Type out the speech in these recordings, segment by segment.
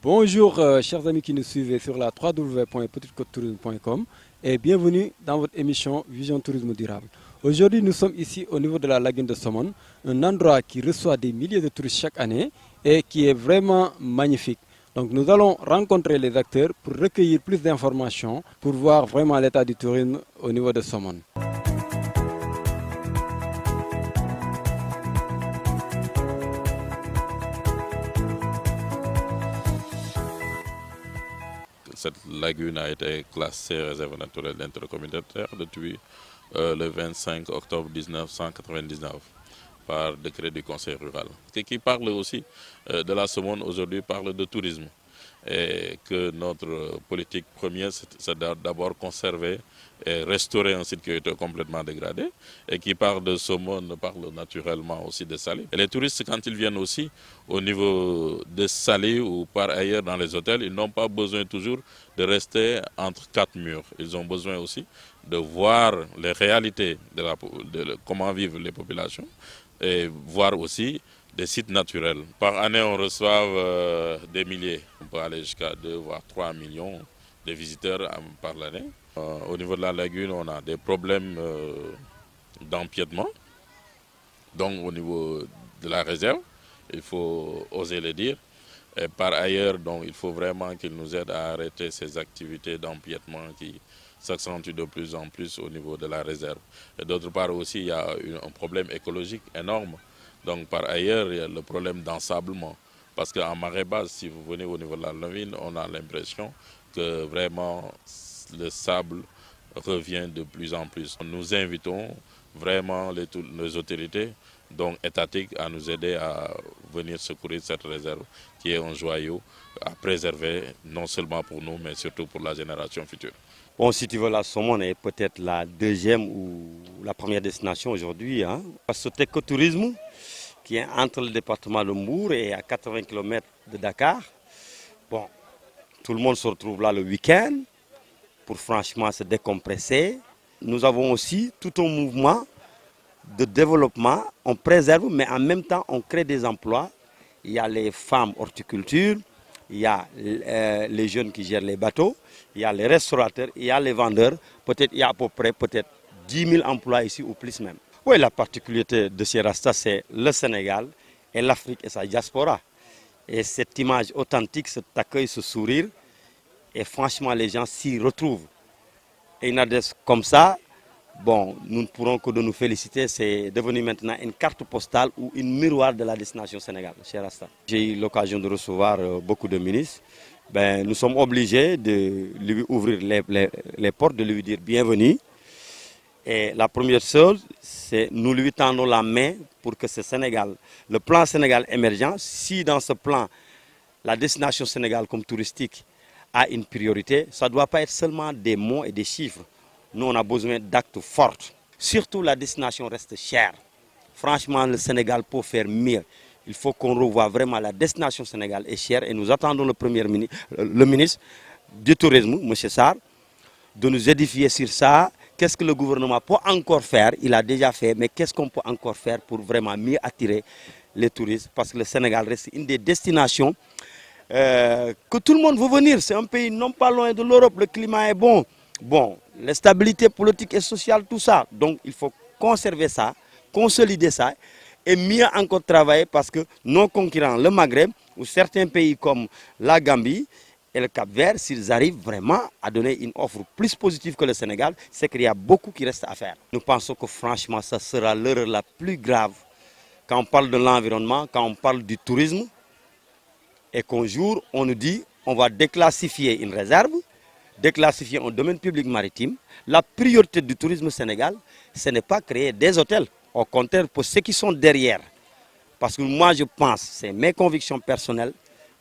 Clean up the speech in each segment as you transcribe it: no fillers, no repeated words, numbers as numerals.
Bonjour chers amis qui nous suivent sur la www.petitcotetourisme.com et bienvenue dans votre émission Vision Tourisme Durable. Aujourd'hui nous sommes ici au niveau de la lagune de Somone, un endroit qui reçoit des milliers de touristes chaque année et qui est vraiment magnifique. Donc nous allons rencontrer les acteurs pour recueillir plus d'informations, pour voir vraiment l'état du tourisme au niveau de Somone. Cette lagune a été classée réserve naturelle d'intérêt communautaire depuis le 25 octobre 1999 par décret du Conseil rural. Et qui parle aussi de la Somone aujourd'hui parle de tourisme et que notre politique première c'est d'abord conserver et restaurer un site qui a été complètement dégradé et qui parle de Somone parle naturellement aussi de Saly. Et les touristes quand ils viennent aussi au niveau de Saly ou par ailleurs dans les hôtels, ils n'ont pas besoin toujours de rester entre quatre murs. Ils ont besoin aussi de voir les réalités de comment vivent les populations et voir aussi des sites naturels. Par année, on reçoit des milliers. On peut aller jusqu'à 2 voire 3 millions de visiteurs par l'année. Au niveau de la lagune, on a des problèmes d'empiètement. Donc au niveau de la réserve, il faut oser le dire. Et par ailleurs, donc, il faut vraiment qu'ils nous aident à arrêter ces activités d'empiètement qui s'accentuent de plus en plus au niveau de la réserve. Et d'autre part aussi, il y a un problème écologique énorme. Donc par ailleurs, il y a le problème d'ensablement. Parce qu'en marée basse, si vous venez au niveau de la lagune, on a l'impression que vraiment le sable revient de plus en plus. Nous invitons vraiment les autorités donc étatiques à nous aider à venir secourir cette réserve qui est un joyau à préserver non seulement pour nous mais surtout pour la génération future. Bon, si tu veux, la Somone est peut-être la deuxième ou la première destination aujourd'hui. Parce que l'écotourisme, qui est entre le département de Mbour et à 80 km de Dakar, bon, tout le monde se retrouve là le week-end pour franchement se décompresser. Nous avons aussi tout un mouvement de développement. On préserve, mais en même temps, on crée des emplois. Il y a les femmes horticulture, il y a les jeunes qui gèrent les bateaux, il y a les restaurateurs, il y a les vendeurs. Peut-être il y a à peu près 10 000 emplois ici ou plus même. Oui, la particularité de ces Rastas, c'est le Sénégal et l'Afrique et sa diaspora. Et cette image authentique, cet accueil, ce sourire, et franchement, les gens s'y retrouvent. Et une adresse comme ça, bon, nous ne pourrons que de nous féliciter. C'est devenu maintenant une carte postale ou une miroir de la destination Sénégal, chez Rasta. J'ai eu l'occasion de recevoir beaucoup de ministres. Ben, nous sommes obligés de lui ouvrir les portes, de lui dire bienvenue. Et la première chose, c'est nous lui tendons la main pour que ce Sénégal, le plan Sénégal émergent, si dans ce plan, la destination Sénégal comme touristique a une priorité, ça ne doit pas être seulement des mots et des chiffres. Nous, on a besoin d'actes forts. Surtout, la destination reste chère. Franchement, le Sénégal peut faire mieux. Il faut qu'on revoie vraiment la destination Sénégal est chère et nous attendons le ministre du Tourisme, M. Sarr, de nous édifier sur ça. Qu'est-ce que le gouvernement peut encore faire? Il a déjà fait, mais qu'est-ce qu'on peut encore faire pour vraiment mieux attirer les touristes? Parce que le Sénégal reste une des destinations que tout le monde veut venir. C'est un pays non pas loin de l'Europe, le climat est bon. Bon, la stabilité politique et sociale, tout ça. Donc il faut conserver ça, consolider ça et mieux encore travailler parce que nos concurrents, le Maghreb ou certains pays comme la Gambie et le Cap-Vert, s'ils arrivent vraiment à donner une offre plus positive que le Sénégal, c'est qu'il y a beaucoup qui reste à faire. Nous pensons que franchement, ça sera l'erreur la plus grave quand on parle de l'environnement, quand on parle du tourisme et qu'un jour, on nous dit on va déclassifier une réserve, déclassifier un domaine public maritime. La priorité du tourisme au Sénégal, ce n'est pas créer des hôtels. Au contraire, pour ceux qui sont derrière. Parce que moi, je pense, c'est mes convictions personnelles,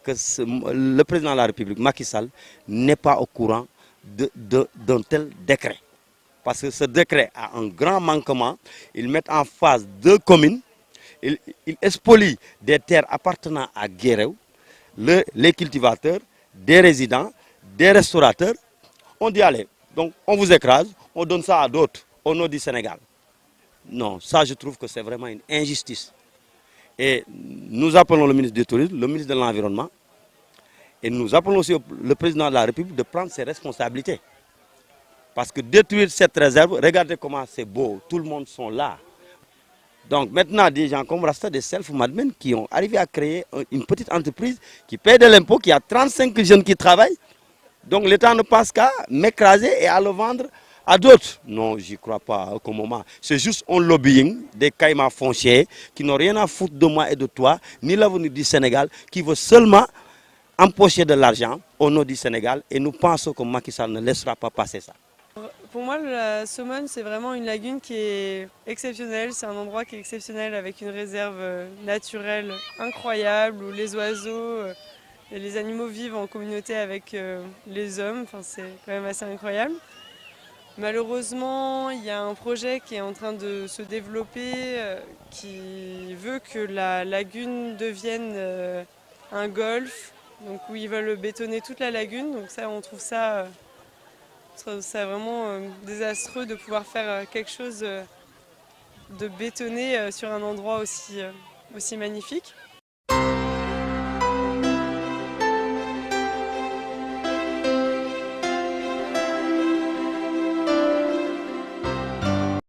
que le président de la République, Macky Sall, n'est pas au courant d'un tel décret. Parce que ce décret a un grand manquement. Il met en phase deux communes. Il expolie des terres appartenant à Guéréo, les cultivateurs, des résidents, des restaurateurs. On dit allez, donc on vous écrase, on donne ça à d'autres au nom du Sénégal. Non, ça je trouve que c'est vraiment une injustice. Et nous appelons le ministre du Tourisme, le ministre de l'Environnement Et nous appelons aussi le président de la République de prendre ses responsabilités. Parce que détruire cette réserve, regardez comment c'est beau, tout le monde sont là. Donc maintenant, des gens comme Rasta, des self-made men qui ont arrivé à créer une petite entreprise qui paie de l'impôt, qui a 35 jeunes qui travaillent. Donc l'État ne passe qu'à m'écraser et à le vendre à d'autres. Non, j'y crois pas au moment. C'est juste un lobbying des caïmans fonciers qui n'ont rien à foutre de moi et de toi, ni l'avenir du Sénégal, qui veut seulement empocher de l'argent au nom du Sénégal. Et nous pensons que Macky Sall ne laissera pas passer ça. Pour moi, la Somone, c'est vraiment une lagune qui est exceptionnelle. C'est un endroit qui est exceptionnel avec une réserve naturelle incroyable où les oiseaux et les animaux vivent en communauté avec les hommes. Enfin, c'est quand même assez incroyable. Malheureusement, il y a un projet qui est en train de se développer qui veut que la lagune devienne un golfe, donc où ils veulent bétonner toute la lagune. Donc ça, on trouve ça c'est vraiment désastreux de pouvoir faire quelque chose de bétonné sur un endroit aussi magnifique.